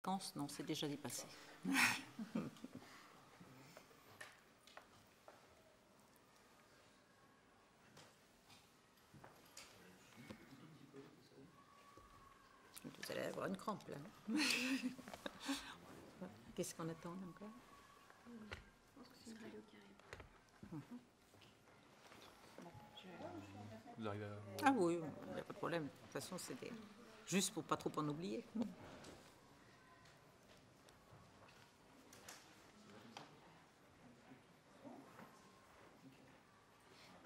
conséquences, non, c'est déjà dépassé. Vous allez avoir une crampe, là. Qu'est-ce qu'on attend encore? Je pense que c'est une radio qui arrive. Vous arrivez à... Ah oui, il n'y a pas de problème. De toute façon, c'était juste pour pas trop en oublier.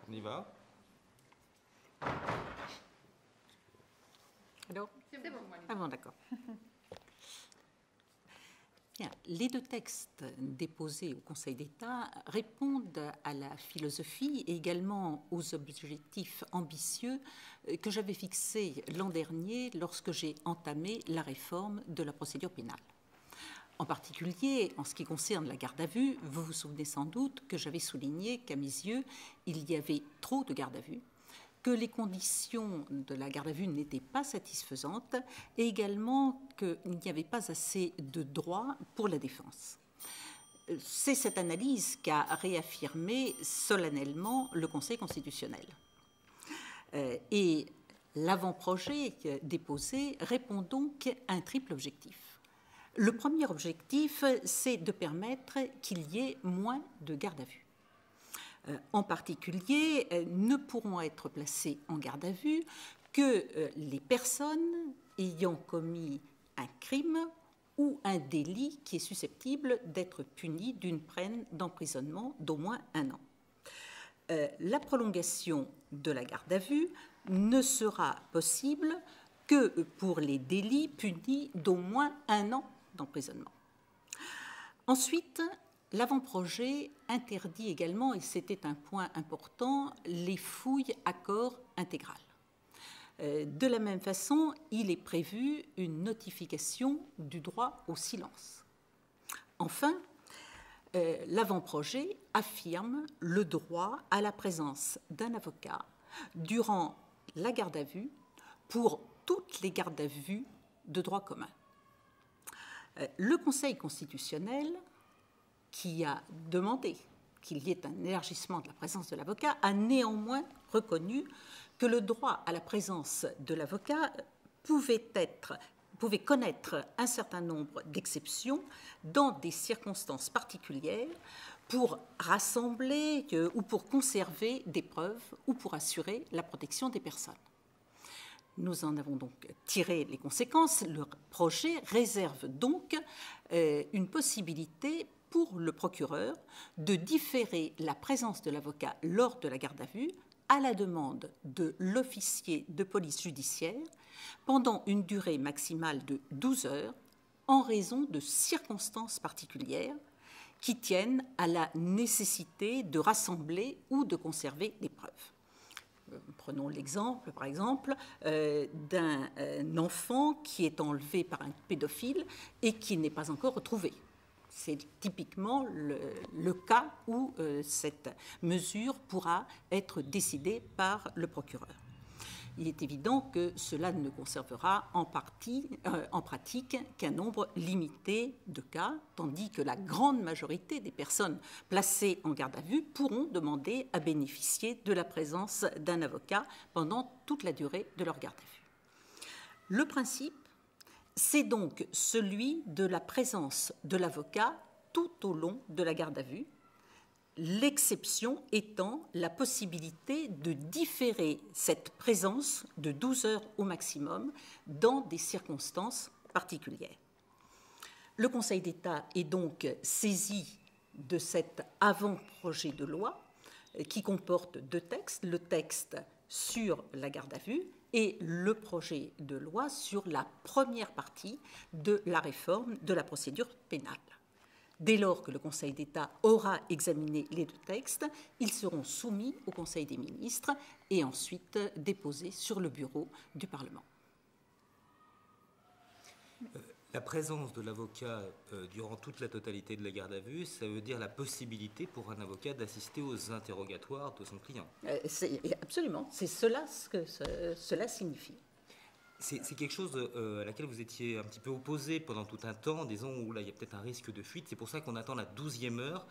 On y va? Alors? C'est bon. Ah bon, d'accord. Bien, les deux textes déposés au Conseil d'État répondent à la philosophie et également aux objectifs ambitieux que j'avais fixés l'an dernier lorsque j'ai entamé la réforme de la procédure pénale. En particulier, en ce qui concerne la garde à vue, vous vous souvenez sans doute que j'avais souligné qu'à mes yeux, il y avait trop de garde à vue, que les conditions de la garde à vue n'étaient pas satisfaisantes et également qu'il n'y avait pas assez de droits pour la défense. C'est cette analyse qu'a réaffirmé solennellement le Conseil constitutionnel. Et l'avant-projet déposé répond donc à un triple objectif. Le premier objectif, c'est de permettre qu'il y ait moins de garde à vue. En particulier, ne pourront être placées en garde à vue que les personnes ayant commis un crime ou un délit qui est susceptible d'être puni d'une peine d'emprisonnement d'au moins 1 an. La prolongation de la garde à vue ne sera possible que pour les délits punis d'au moins 1 an d'emprisonnement. Ensuite, l'avant-projet interdit également, et c'était un point important, les fouilles à corps intégrales. De la même façon, il est prévu une notification du droit au silence. Enfin, l'avant-projet affirme le droit à la présence d'un avocat durant la garde à vue pour toutes les gardes à vue de droit commun. Le Conseil constitutionnel, qui a demandé qu'il y ait un élargissement de la présence de l'avocat, a néanmoins reconnu que le droit à la présence de l'avocat pouvait connaître un certain nombre d'exceptions dans des circonstances particulières pour rassembler ou pour conserver des preuves ou pour assurer la protection des personnes. Nous en avons donc tiré les conséquences. Le projet réserve donc une possibilité pour le procureur de différer la présence de l'avocat lors de la garde à vue à la demande de l'officier de police judiciaire pendant une durée maximale de 12 heures en raison de circonstances particulières qui tiennent à la nécessité de rassembler ou de conserver des preuves. Prenons l'exemple, par exemple, d'un enfant qui est enlevé par un pédophile et qui n'est pas encore retrouvé. C'est typiquement le cas où cette mesure pourra être décidée par le procureur. Il est évident que cela ne conservera en pratique qu'un nombre limité de cas, tandis que la grande majorité des personnes placées en garde à vue pourront demander à bénéficier de la présence d'un avocat pendant toute la durée de leur garde à vue. Le principe, c'est donc celui de la présence de l'avocat tout au long de la garde à vue, l'exception étant la possibilité de différer cette présence de 12 heures au maximum dans des circonstances particulières. Le Conseil d'État est donc saisi de cet avant-projet de loi qui comporte 2 textes, le texte sur la garde à vue et le projet de loi sur la première partie de la réforme de la procédure pénale. Dès lors que le Conseil d'État aura examiné les 2 textes, ils seront soumis au Conseil des ministres et ensuite déposés sur le bureau du Parlement. La présence de l'avocat durant toute la totalité de la garde à vue, ça veut dire la possibilité pour un avocat d'assister aux interrogatoires de son client. Absolument, c'est cela ce que cela signifie. C'est quelque chose à laquelle vous étiez un petit peu opposé pendant tout un temps, disons, où là, il y a peut-être un risque de fuite. C'est pour ça qu'on attend la 12e heure.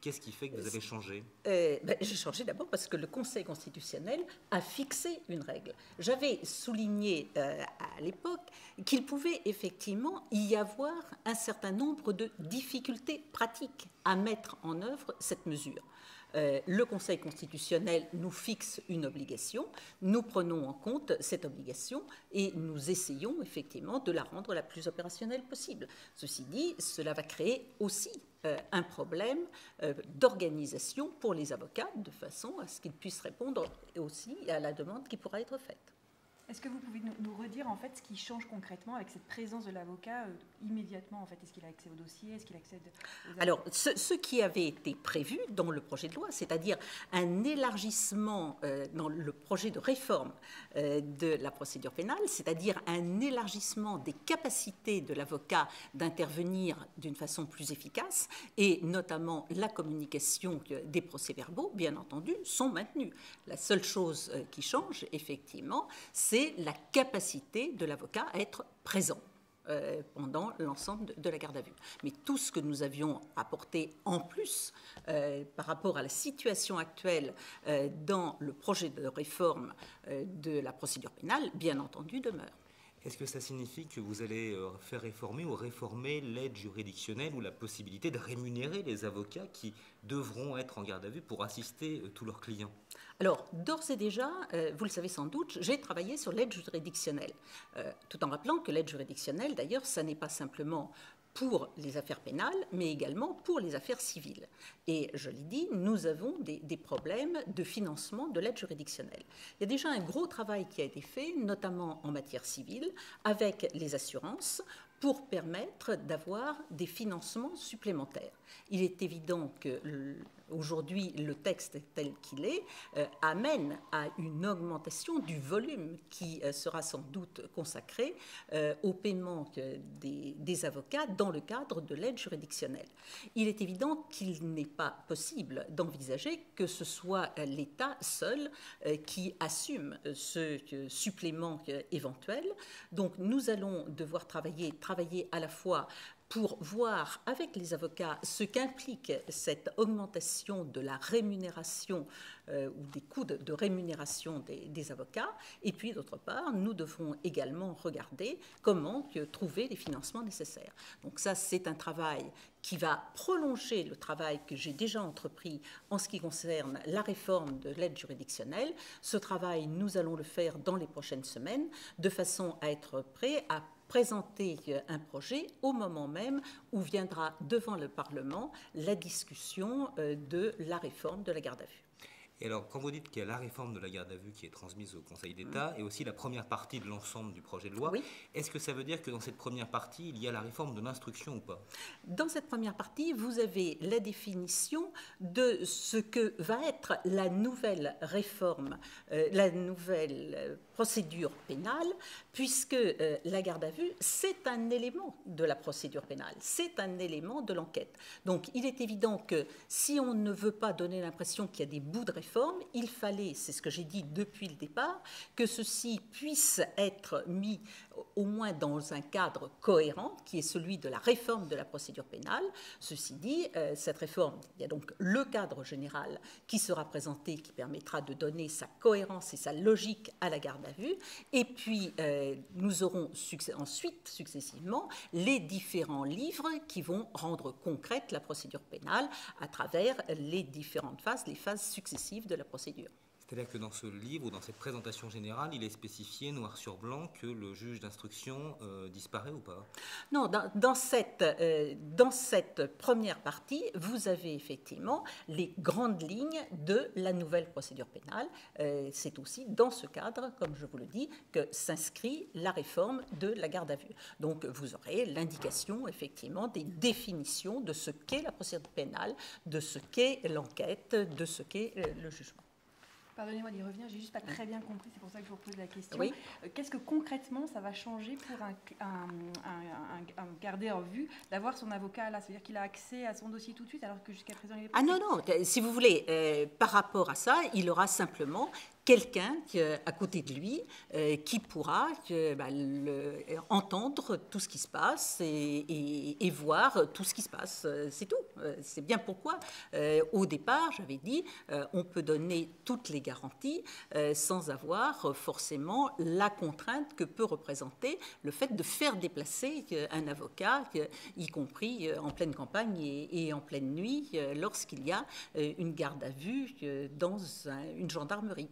Qu'est-ce qui fait que vous avez changé? J'ai changé d'abord parce que le Conseil constitutionnel a fixé une règle. J'avais souligné à l'époque qu'il pouvait effectivement y avoir un certain nombre de difficultés pratiques à mettre en œuvre cette mesure. Le Conseil constitutionnel nous fixe une obligation, nous prenons en compte cette obligation et nous essayons effectivement de la rendre la plus opérationnelle possible. Ceci dit, cela va créer aussi un problème d'organisation pour les avocats, de façon à ce qu'ils puissent répondre aussi à la demande qui pourra être faite. Est-ce que vous pouvez nous redire en fait ce qui change concrètement avec cette présence de l'avocat immédiatement en fait? Est-ce qu'il a accès au dossier? Est-ce qu'il accède aux... Alors, ce qui avait été prévu dans le projet de loi, c'est-à-dire un élargissement dans le projet de réforme de la procédure pénale, c'est-à-dire un élargissement des capacités de l'avocat d'intervenir d'une façon plus efficace, et notamment la communication des procès-verbaux, bien entendu, sont maintenus. La seule chose qui change, effectivement, c'est la capacité de l'avocat à être présent pendant l'ensemble de la garde à vue. Mais tout ce que nous avions apporté en plus par rapport à la situation actuelle dans le projet de réforme de la procédure pénale, bien entendu, demeure. Est-ce que ça signifie que vous allez faire réformer ou réformer l'aide juridictionnelle ou la possibilité de rémunérer les avocats qui devront être en garde à vue pour assister tous leurs clients? Alors, d'ores et déjà, vous le savez sans doute, j'ai travaillé sur l'aide juridictionnelle, tout en rappelant que l'aide juridictionnelle, d'ailleurs, ça n'est pas simplement pour les affaires pénales, mais également pour les affaires civiles. Et je l'ai dit, nous avons des problèmes de financement de l'aide juridictionnelle. Il y a déjà un gros travail qui a été fait, notamment en matière civile, avec les assurances, pour permettre d'avoir des financements supplémentaires. Il est évident que aujourd'hui, le texte tel qu'il est amène à une augmentation du volume qui sera sans doute consacré au paiement des avocats dans le cadre de l'aide juridictionnelle. Il est évident qu'il n'est pas possible d'envisager que ce soit l'État seul qui assume ce supplément éventuel. Donc nous allons devoir travailler à la fois pour voir avec les avocats ce qu'implique cette augmentation de la rémunération ou des coûts de rémunération des avocats. Et puis, d'autre part, nous devrons également regarder comment trouver les financements nécessaires. Donc ça, c'est un travail qui va prolonger le travail que j'ai déjà entrepris en ce qui concerne la réforme de l'aide juridictionnelle. Ce travail, nous allons le faire dans les prochaines semaines, de façon à être prêts à présenter un projet au moment même où viendra devant le Parlement la discussion de la réforme de la garde à vue. Et alors, quand vous dites qu'il y a la réforme de la garde à vue qui est transmise au Conseil d'État et aussi la première partie de l'ensemble du projet de loi, oui. Est-ce que ça veut dire que dans cette première partie, il y a la réforme de l'instruction ou pas? Dans cette première partie, vous avez la définition de ce que va être la nouvelle réforme, la nouvelle procédure pénale, puisque la garde à vue, c'est un élément de la procédure pénale, c'est un élément de l'enquête. Donc, il est évident que si on ne veut pas donner l'impression qu'il y a des bouts de réforme, il fallait, c'est ce que j'ai dit depuis le départ, que ceci puisse être mis au moins dans un cadre cohérent, qui est celui de la réforme de la procédure pénale. Ceci dit, cette réforme, il y a donc le cadre général qui sera présenté, qui permettra de donner sa cohérence et sa logique à la garde à vue, et puis nous aurons ensuite, successivement, les différents livres qui vont rendre concrète la procédure pénale à travers les différentes phases, les phases successives de la procédure. C'est-à-dire que dans ce livre ou dans cette présentation générale, il est spécifié noir sur blanc que le juge d'instruction disparaît ou pas? Non, dans cette première partie, vous avez effectivement les grandes lignes de la nouvelle procédure pénale. C'est aussi dans ce cadre, comme je vous le dis, que s'inscrit la réforme de la garde à vue. Donc vous aurez l'indication effectivement des définitions de ce qu'est la procédure pénale, de ce qu'est l'enquête, de ce qu'est le jugement. Pardonnez-moi d'y revenir, j'ai juste pas très bien compris, c'est pour ça que je vous repose la question. Oui. Qu'est-ce que concrètement ça va changer pour un gardé en vue d'avoir son avocat là? C'est-à-dire qu'il a accès à son dossier tout de suite alors que jusqu'à présent il est pas... Ah non, si vous voulez, par rapport à ça, il aura simplement quelqu'un à côté de lui qui pourra entendre tout ce qui se passe et voir tout ce qui se passe. C'est tout. C'est bien pourquoi, au départ, j'avais dit, on peut donner toutes les garanties sans avoir forcément la contrainte que peut représenter le fait de faire déplacer un avocat, y compris en pleine campagne et en pleine nuit, lorsqu'il y a une garde à vue dans une gendarmerie.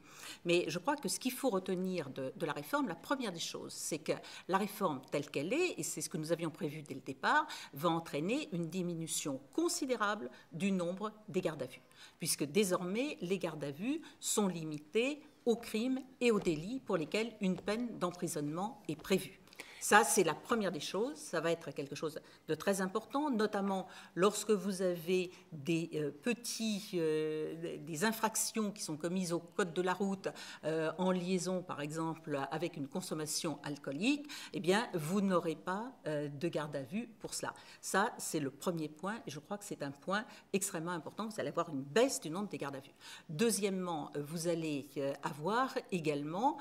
Mais je crois que ce qu'il faut retenir de la réforme, la première des choses, c'est que la réforme telle qu'elle est, et c'est ce que nous avions prévu dès le départ, va entraîner une diminution considérable du nombre des gardes à vue, puisque désormais les gardes à vue sont limités aux crimes et aux délits pour lesquels une peine d'emprisonnement est prévue. Ça, c'est la première des choses. Ça va être quelque chose de très important, notamment lorsque vous avez des des infractions qui sont commises au code de la route en liaison, par exemple, avec une consommation alcoolique. Eh bien, vous n'aurez pas de garde à vue pour cela. Ça, c'est le premier point, et je crois que c'est un point extrêmement important. Vous allez avoir une baisse du nombre des gardes à vue. Deuxièmement, vous allez avoir également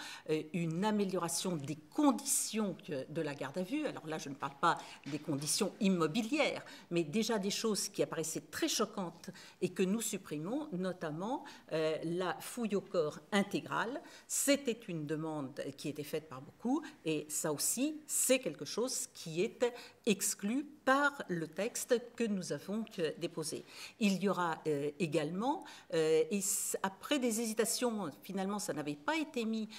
une amélioration des conditions de la garde à vue. Alors là, je ne parle pas des conditions immobilières, mais déjà des choses qui apparaissaient très choquantes et que nous supprimons, notamment la fouille au corps intégrale. C'était une demande qui était faite par beaucoup, et ça aussi, c'est quelque chose qui est exclu par le texte que nous avons déposé. Il y aura également, et après des hésitations, finalement ça n'avait pas été mis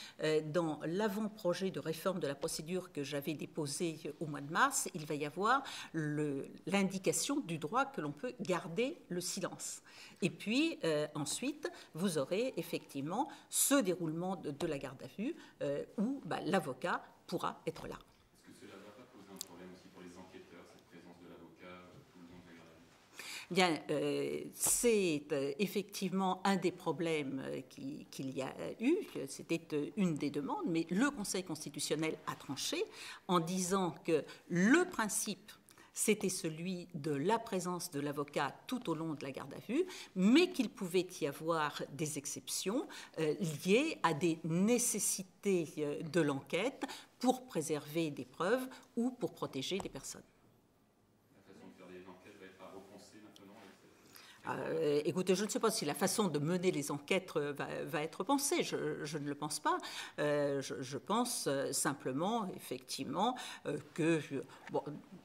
dans l'avant-projet de réforme de la procédure que j'avais déposé au mois de mars, il va y avoir l'indication du droit que l'on peut garder le silence. Et puis ensuite, vous aurez effectivement ce déroulement de la garde à vue où l'avocat pourra être là. Bien, c'est effectivement un des problèmes qu'il y a eu, c'était une des demandes, mais le Conseil constitutionnel a tranché en disant que le principe, c'était celui de la présence de l'avocat tout au long de la garde à vue, mais qu'il pouvait y avoir des exceptions liées à des nécessités de l'enquête pour préserver des preuves ou pour protéger des personnes. Écoutez, je ne sais pas si la façon de mener les enquêtes va être pensée, je ne le pense pas. Je pense simplement, effectivement, que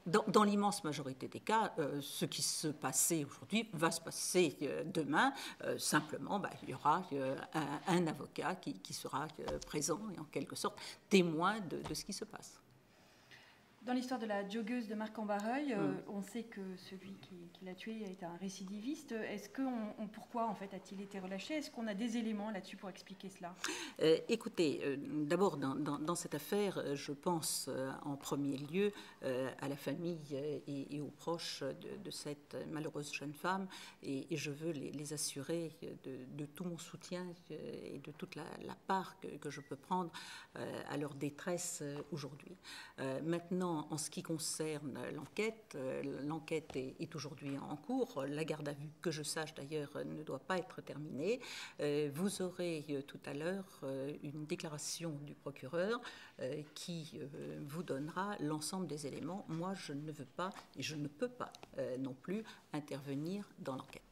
dans l'immense majorité des cas, ce qui se passait aujourd'hui va se passer demain. Simplement, il y aura un avocat qui sera présent et en quelque sorte témoin de ce qui se passe. Dans l'histoire de la joggeuse de Marc-en-Barreuil, on sait que celui qui l'a tuée est un récidiviste. Pourquoi en fait a-t-il été relâché? Est-ce qu'on a des éléments là-dessus pour expliquer cela? Écoutez, d'abord dans cette affaire, je pense en premier lieu à la famille et aux proches de cette malheureuse jeune femme, et je veux les assurer de tout mon soutien et de toute la part que je peux prendre à leur détresse aujourd'hui. Maintenant, en ce qui concerne l'enquête, l'enquête est aujourd'hui en cours. La garde à vue, que je sache d'ailleurs, ne doit pas être terminée. Vous aurez tout à l'heure une déclaration du procureur qui vous donnera l'ensemble des éléments. Moi, je ne veux pas et je ne peux pas non plus intervenir dans l'enquête.